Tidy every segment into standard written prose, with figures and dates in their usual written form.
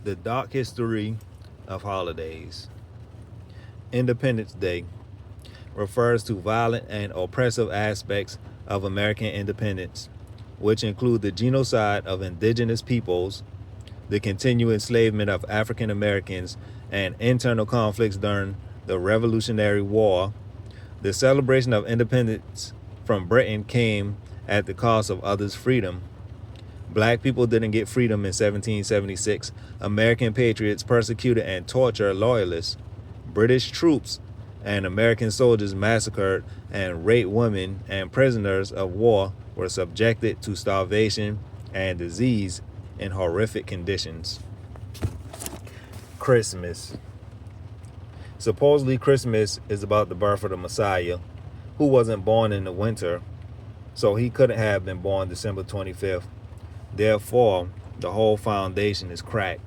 The dark history of holidays. Independence Day refers to violent and oppressive aspects of American independence, which include the genocide of indigenous peoples, the continued enslavement of African Americans, and internal conflicts during the Revolutionary War. The celebration of independence from Britain came at the cost of others' freedom. Black people didn't get freedom in 1776. American patriots persecuted and tortured loyalists. British troops and American soldiers massacred and raped women, and prisoners of war were subjected to starvation and disease in horrific conditions. Christmas. Supposedly, Christmas is about the birth of the Messiah, who wasn't born in the winter, so he couldn't have been born December 25th. Therefore, the whole foundation is cracked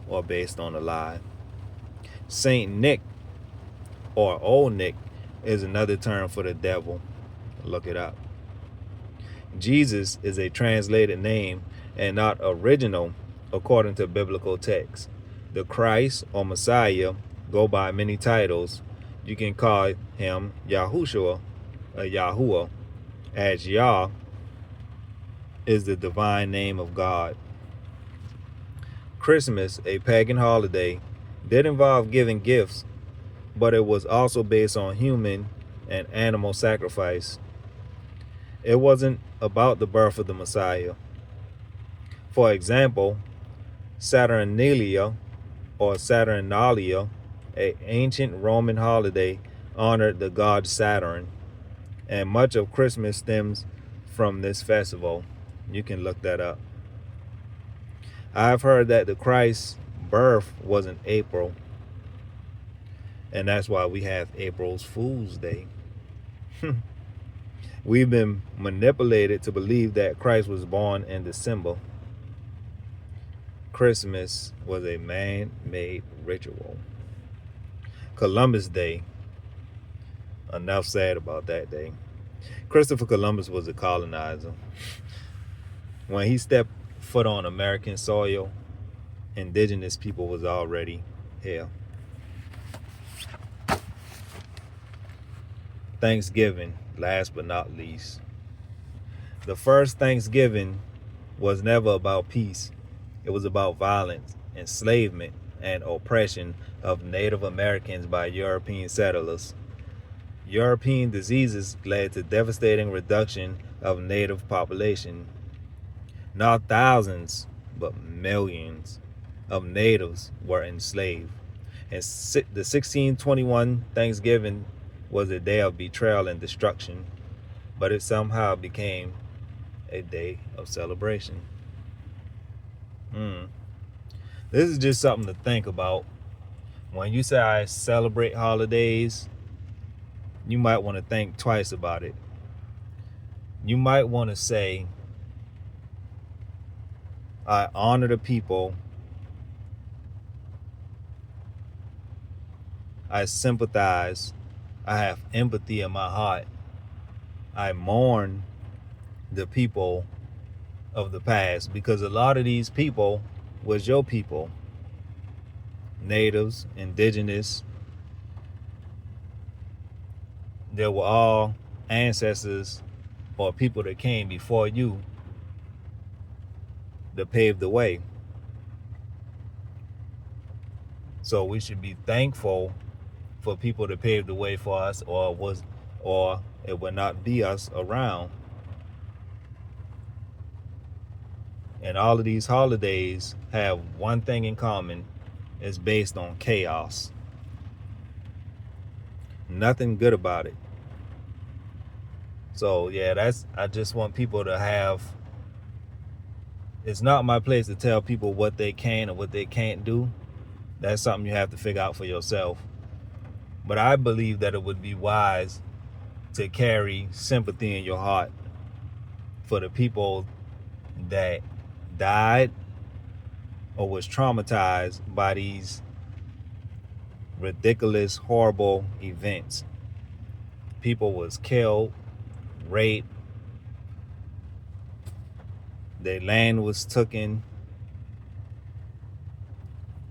or based on a lie. Saint Nick, or Old Nick, is another term for the devil. Look it up. Jesus is a translated name and not original according to biblical texts. The Christ or Messiah go by many titles. You can call him Yahushua or Yahuwah, as Yah is the divine name of God. Christmas, a pagan holiday, did involve giving gifts, but it was also based on human and animal sacrifice. It wasn't about the birth of the Messiah. For example, Saturnalia or Saturnalia, an ancient Roman holiday, honored the god Saturn, and much of Christmas stems from this festival. You can look that up. I've heard that the Christ's birth was in April, and that's why we have April's Fool's Day. We've been manipulated to believe that Christ was born in December. Christmas was a man-made ritual. Columbus Day. Enough said about that day. Christopher Columbus was a colonizer. When he stepped foot on American soil, indigenous people was already here. Thanksgiving, last but not least. The first Thanksgiving was never about peace. It was about violence, enslavement, and oppression of Native Americans by European settlers. European diseases led to devastating reduction of native population. Not thousands, but millions of natives were enslaved. And the 1621 Thanksgiving was a day of betrayal and destruction, but it somehow became a day of celebration. This is just something to think about. When you say I celebrate holidays, you might want to think twice about it. You might want to say, I honor the people. I sympathize. I have empathy in my heart. I mourn the people of the past, because a lot of these people was your people. Natives, indigenous. They were all ancestors or people that came before you that paved the way. So we should be thankful for people that paved the way for us, or it would not be us around. And all of these holidays have one thing in common: it's based on chaos. Nothing good about it. So yeah, I just want people to have, it's not my place to tell people what they can or what they can't do. That's something you have to figure out for yourself. But I believe that it would be wise to carry sympathy in your heart for the people that died or was traumatized by these ridiculous, horrible events. People was killed, raped, their land was taken,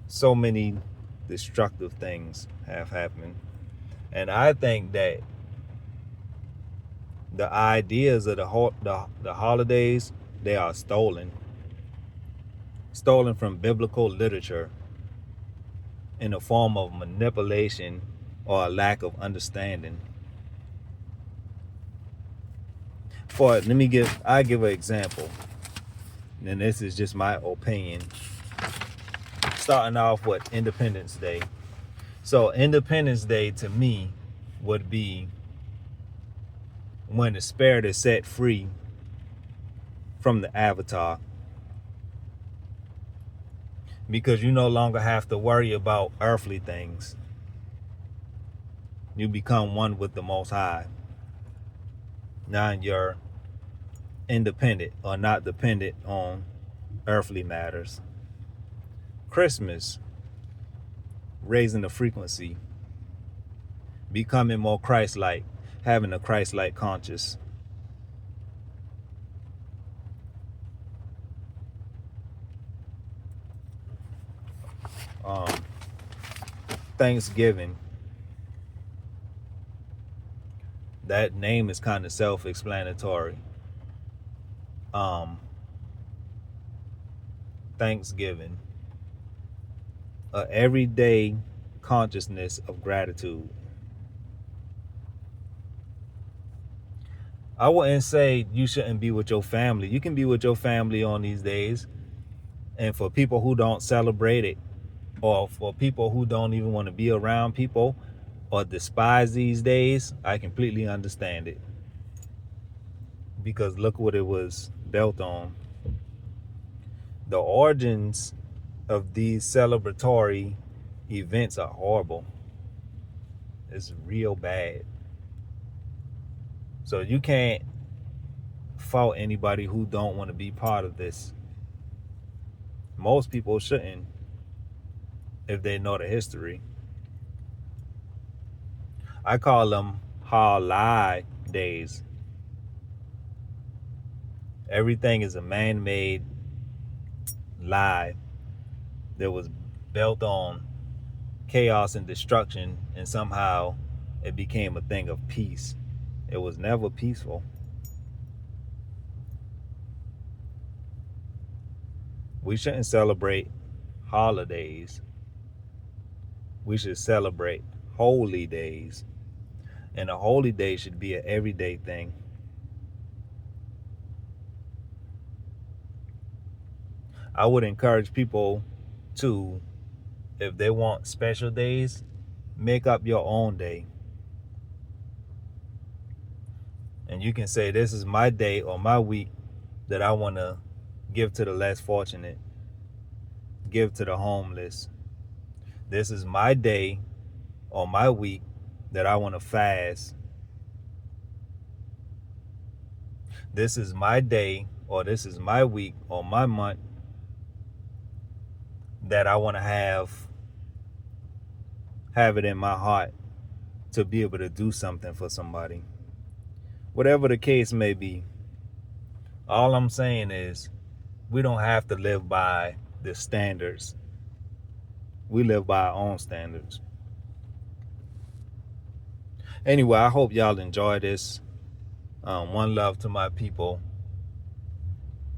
so many destructive things have happened. And I think that the ideas of the holidays, they are stolen from biblical literature in the form of manipulation or a lack of understanding. I give an example, and this is just my opinion. Starting off with Independence Day. So Independence Day to me would be when the spirit is set free from the avatar, because you no longer have to worry about earthly things. You become one with the Most High. Now you're independent or not dependent on earthly matters. Christmas, raising the frequency, becoming more Christ-like, having a Christ-like conscience. Thanksgiving, that name is kind of self-explanatory. Thanksgiving, a everyday consciousness of gratitude. I wouldn't say you shouldn't be with your family. You can be with your family on these days. And for people who don't celebrate it, or for people who don't even want to be around people or despise these days, I completely understand it. Because look what it was built on. The origins of these celebratory events are horrible. It's real bad. So you can't fault anybody who don't want to be part of this. Most people shouldn't, if they know the history. I call them lie days. Everything is a man-made lie that was built on chaos and destruction, and somehow it became a thing of peace. It was never peaceful. We shouldn't celebrate holidays. We should celebrate holy days. And a holy day should be an everyday thing. I would encourage people to, if they want special days, make up your own day. And you can say, this is my day or my week that I want to give to the less fortunate, give to the homeless. This is my day or my week that I want to fast. This is my day or this is my week or my month that I want to have it in my heart to be able to do something for somebody. Whatever the case may be, all I'm saying is we don't have to live by the standards. We live by our own standards. Anyway, I hope y'all enjoy this. One love to my people.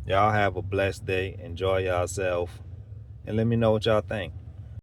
Y'all have a blessed day. Enjoy yourself. And let me know what y'all think.